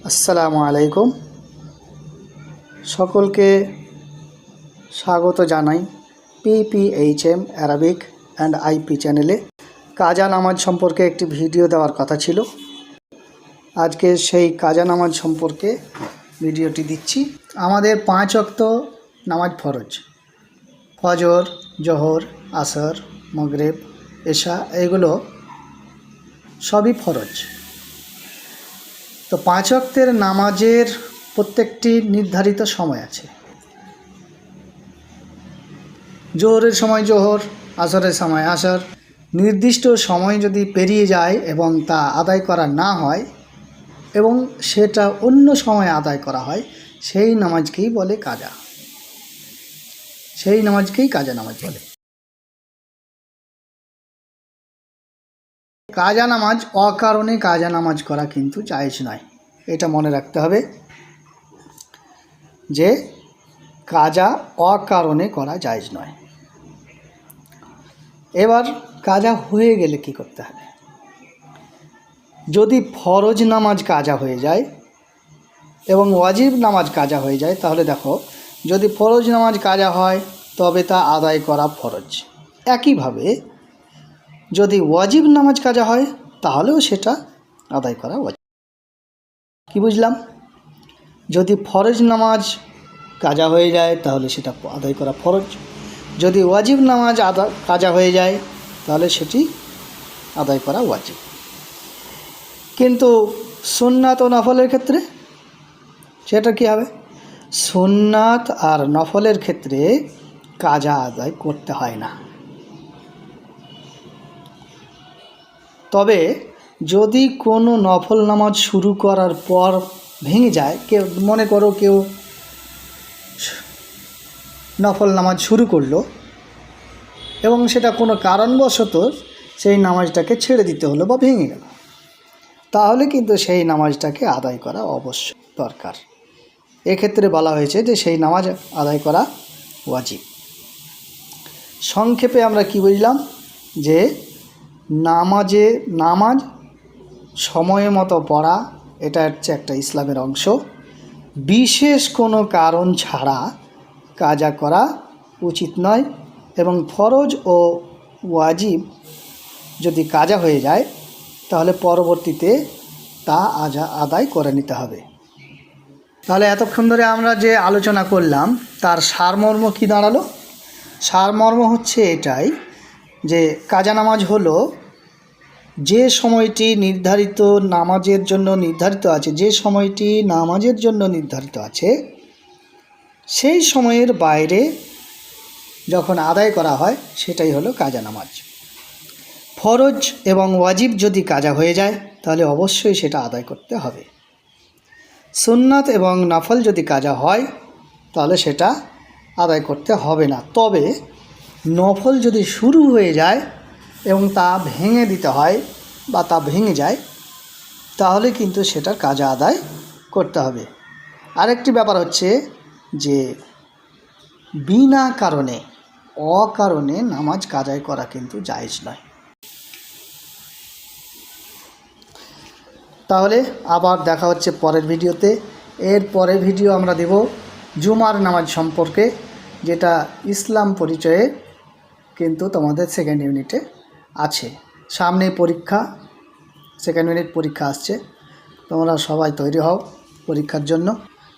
আসসালামু আলাইকুম। সকলকে স্বাগত জানাই PPHM অ্যারাবিক অ্যান্ড IP চ্যানেলে। কাজা নামাজ সম্পর্কে একটি ভিডিও দেওয়ার কথা ছিল, আজকে সেই কাজা নামাজ সম্পর্কে ভিডিওটি দিচ্ছি। আমাদের 5 ওয়াক্ত নামাজ ফরজ, ফজর, জোহর, আসর, মাগরিব, এশা, এগুলো সবই ফরজ। তো 5 ওয়াক্তের নামাজের প্রত্যেকটি নির্ধারিত সময় আছে। জোহরের সময় জোহর, আসরের সময় আসর। নির্দিষ্ট সময় যদি পেরিয়ে যায় এবং তা আদায় করা না হয় এবং সেটা অন্য সময় আদায় করা হয়, সেই নামাজকেই বলে কাজা। সেই নামাজকেই কাজা নামাজ বলে। কাজা নামাজ অকারণে কাজা নামাজ করা কিন্তু জায়েজ নয়, এটা মনে রাখতে হবে যে কাজা অকারণে করা জায়েজ নয়। এবার কাজা হয়ে গেলে কি করতে হবে? যদি ফরজ নামাজ কাজা হয়ে যায় এবং ওয়াজিব নামাজ কাজা হয়ে যায়, তাহলে দেখো, যদি ফরজ নামাজ কাজা হয় তবে তা আদায় করা ফরজ। একইভাবে যদি ওয়াজিব নামাজ কাজা হয় তাহলেও সেটা আদায় করা ওয়াজিব। কি বুঝলাম? যদি ফরজ নামাজ কাজা হয়ে যায় তাহলে সেটা আদায় করা ফরজ, যদি ওয়াজিব নামাজ কাজা হয়ে যায় তাহলে সেটি আদায় করা ওয়াজিব। কিন্তু সুন্নাত ও নফলের ক্ষেত্রে সেটা কী হবে? সুন্নাত আর নফলের ক্ষেত্রে কাজা আদায় করতে হয় না। তবে যদি কোনো নফল নামাজ শুরু করার পর ভেঙে যায়, কেউ মনে করো কেউ নফল নামাজ শুরু করলো এবং সেটা কোনো কারণবশত সেই নামাজটাকে ছেড়ে দিতে হলো বা ভেঙে গেল, তাহলে কিন্তু সেই নামাজটাকে আদায় করা অবশ্যই দরকার। এক্ষেত্রে বলা হয়েছে যে সেই নামাজ আদায় করা ওয়াজিব। সংক্ষেপে আমরা কি বুঝলাম? যে নামাজ সময় মতো পড়া, এটা হচ্ছে একটা ইসলামের অংশ। বিশেষ কোনো কারণ ছাড়া কাজা করা উচিত নয় এবং ফরজ ও ওয়াজিব যদি কাজা হয়ে যায় তাহলে পরবর্তীতে তা আদায় করে নিতে হবে। তাহলে এতক্ষণ ধরে আমরা যে আলোচনা করলাম তার সারমর্ম কি দাঁড়ালো? সারমর্ম হচ্ছে এটাই যে কাজা নামাজ হলো যে সময়টি নির্ধারিত নামাজের জন্য নির্ধারিত আছে, যে সময়টি নামাজের জন্য নির্ধারিত আছে সেই সময়ের বাইরে যখন আদায় করা হয় সেটাই হলো কাজা নামাজ। ফরজ এবং ওয়াজিব যদি কাজা হয়ে যায় তাহলে অবশ্যই সেটা আদায় করতে হবে। সুন্নাত এবং নফল যদি কাজা হয় তাহলে সেটা আদায় করতে হবে না। তবে নফল যদি শুরু হয়ে যায় এবং তা ভেঙে দিতে হয় বা তা ভেঙে যায় তাহলে কিন্তু সেটার কাজা আদায় করতে হবে। আরেকটি ব্যাপার হচ্ছে যে বিনা কারণে অকারণে নামাজ কাজাই করা কিন্তু জায়েজ নয়। তাহলে আবার দেখা হচ্ছে পরের ভিডিওতে। এর পরের ভিডিও আমরা দেব জুমার নামাজ সম্পর্কে, যেটা ইসলাম পরিচয়ে কিন্তু তোমাদের সেকেন্ড ইউনিটে আছে। সামনে পরীক্ষা, সেকেন্ড ইউনিট পরীক্ষা আসছে, তোমরা সবাই তৈরি হও পরীক্ষার জন্য।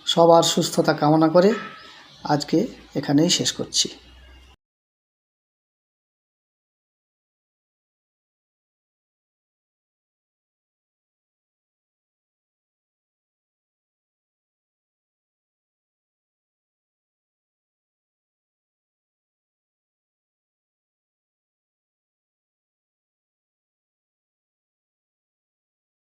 সবার সুস্থতা কামনা করে আজকে এখানেই শেষ করছি।